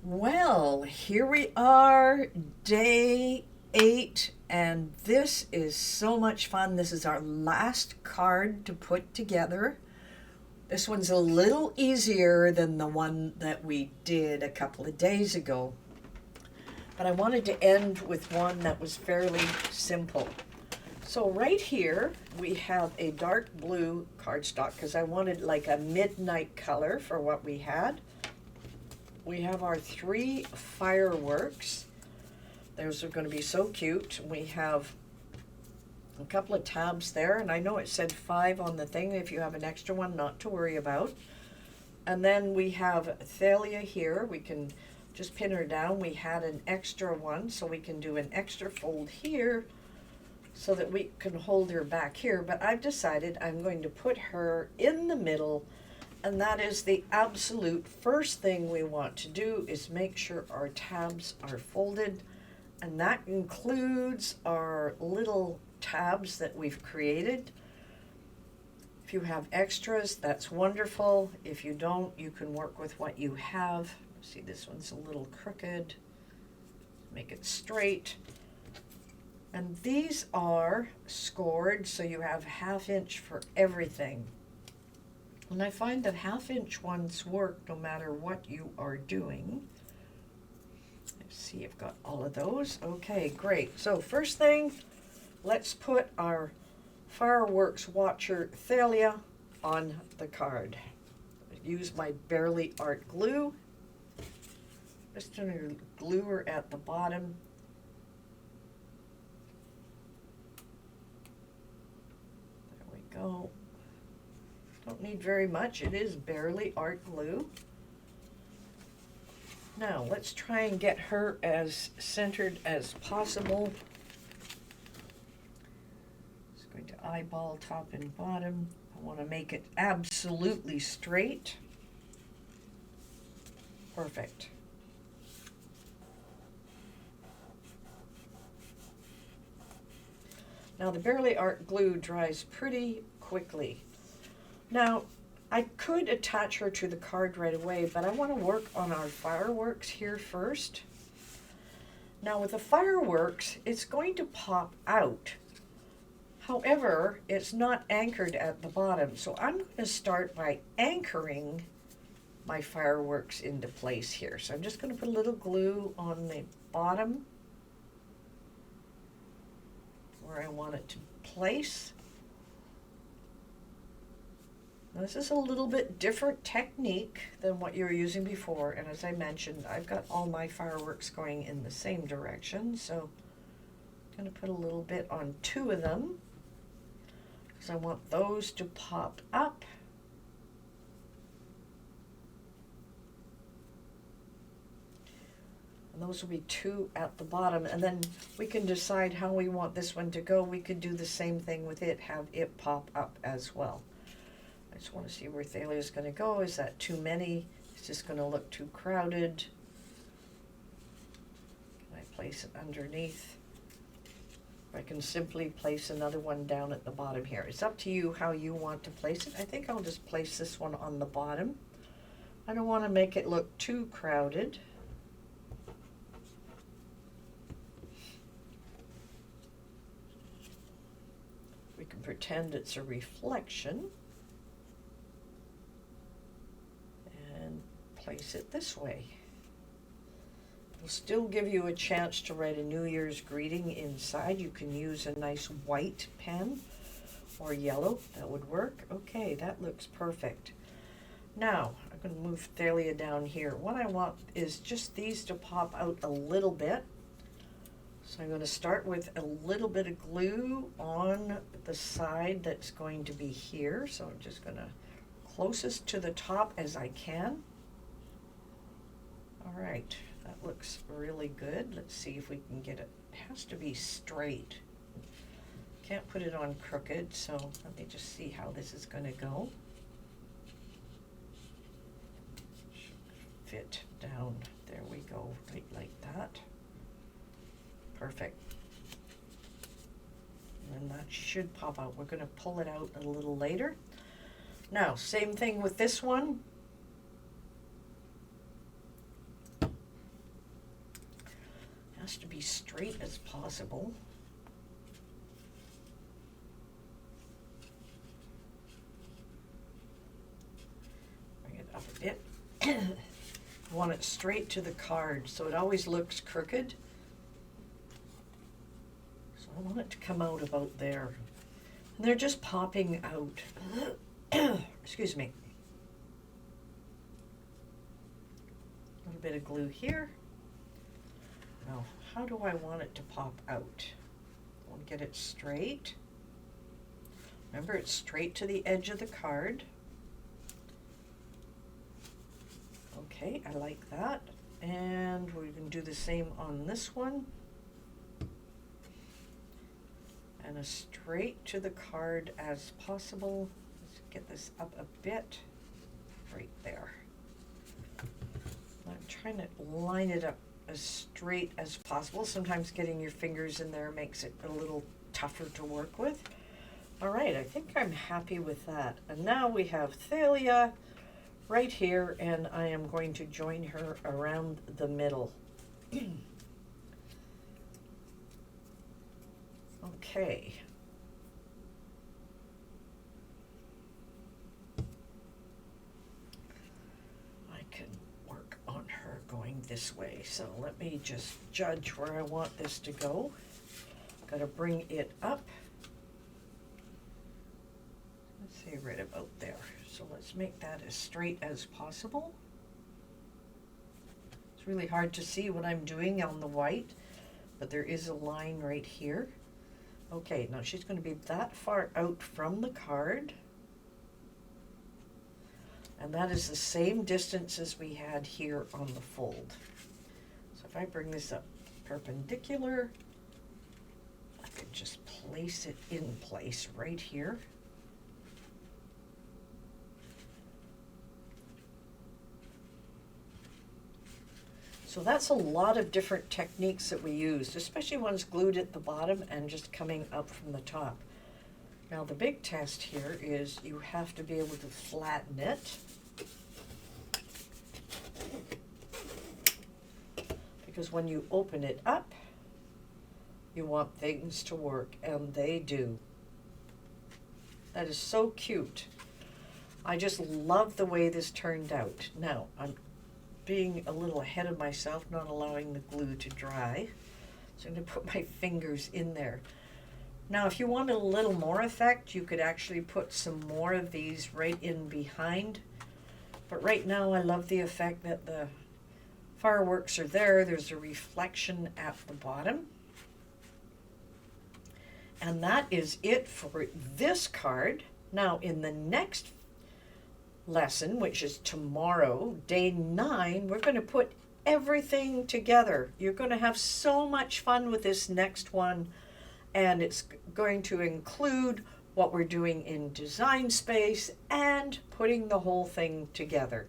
Well, here we are, day 8, and this is so much fun. This is our last card to put together. This one's a little easier than the one that we did a couple of days ago. But I wanted to end with one that was fairly simple. So right here, we have a dark blue cardstock because I wanted like a midnight color for what we had. We have our 3 fireworks. Those are going to be so cute. We have a couple of tabs there, and I know it said 5 on the thing. If you have an extra one, not to worry about. And then we have Thalia here. We can just pin her down. We had an extra one, so we can do an extra fold here so that we can hold her back here. But I've decided I'm going to put her in the middle. And that is the absolute first thing we want to do, is make sure our tabs are folded. And that includes our little tabs that we've created. If you have extras, that's wonderful. If you don't, you can work with what you have. See, this one's a little crooked. Make it straight. And these are scored, so you have 1/2 inch for everything. And I find that 1/2 inch ones work no matter what you are doing. Let's see, I've got all of those. Okay, great. So first thing, let's put our fireworks watcher Thalia on the card. Use my Barely Art glue. Just going to glue her at the bottom. There we go. Don't need very much. It is Barely Art glue. Now let's try and get her as centered as possible. Just going to eyeball top and bottom. I want to make it absolutely straight. Perfect. Now the Barely Art glue dries pretty quickly. Now, I could attach her to the card right away, but I want to work on our fireworks here first. Now with the fireworks, it's going to pop out. However, it's not anchored at the bottom, so I'm going to start by anchoring my fireworks into place here. So I'm just going to put a little glue on the bottom where I want it to place. Now, this is a little bit different technique than what you were using before, and as I mentioned, I've got all my fireworks going in the same direction, so I'm going to put a little bit on 2 of them because I want those to pop up. And those will be 2 at the bottom, and then we can decide how we want this one to go. We could do the same thing with it, have it pop up as well. I just want to see where Thalia is going to go. Is that too many? It's just going to look too crowded. Can I place it underneath? I can simply place another one down at the bottom here. It's up to you how you want to place it. I think I'll just place this one on the bottom. I don't want to make it look too crowded. We can pretend it's a reflection. Place it this way. It'll still give you a chance to write a New Year's greeting inside. You can use a nice white pen or yellow. That would work. Okay, that looks perfect. Now, I'm going to move Thalia down here. What I want is just these to pop out a little bit. So I'm going to start with a little bit of glue on the side that's going to be here. So I'm just going to closest to the top as I can. All right, that looks really good. Let's see if we can get it. It has to be straight. Can't put it on crooked, so let me just see how this is going to go. Should fit down. There we go, right like that. Perfect. And that should pop out. We're going to pull it out a little later. Now, same thing with this one. Has to be straight as possible. Bring it up a bit. I want it straight to the card, so it always looks crooked. So I want it to come out about there. And they're just popping out. Excuse me. A little bit of glue here. Now, how do I want it to pop out? I want to get it straight. Remember, it's straight to the edge of the card. Okay, I like that. And we're going to do the same on this one. And as straight to the card as possible. Let's get this up a bit. Right there. I'm trying to line it up as straight as possible. Sometimes getting your fingers in there makes it a little tougher to work with. All right, I think I'm happy with that. And now we have Thalia right here, and I am going to join her around the middle. Okay. I can work on her going this way. So let me just judge where I want this to go. Got to bring it up. Let's say right about there. So let's make that as straight as possible. It's really hard to see what I'm doing on the white, but there is a line right here. Okay, now she's going to be that far out from the card. And that is the same distance as we had here on the fold. So if I bring this up perpendicular, I could just place it in place right here. So that's a lot of different techniques that we used, especially ones glued at the bottom and just coming up from the top. Now the big test here is you have to be able to flatten it. Because when you open it up, you want things to work, and they do. That is so cute. I just love the way this turned out. Now, I'm being a little ahead of myself, not allowing the glue to dry. So I'm going to put my fingers in there. Now, if you want a little more effect, you could actually put some more of these right in behind. But right now, I love the effect that the fireworks are there. There's a reflection at the bottom. And that is it for this card. Now, in the next lesson, which is tomorrow, day 9, we're going to put everything together. You're going to have so much fun with this next one, and it's going to include what we're doing in Design Space and putting the whole thing together.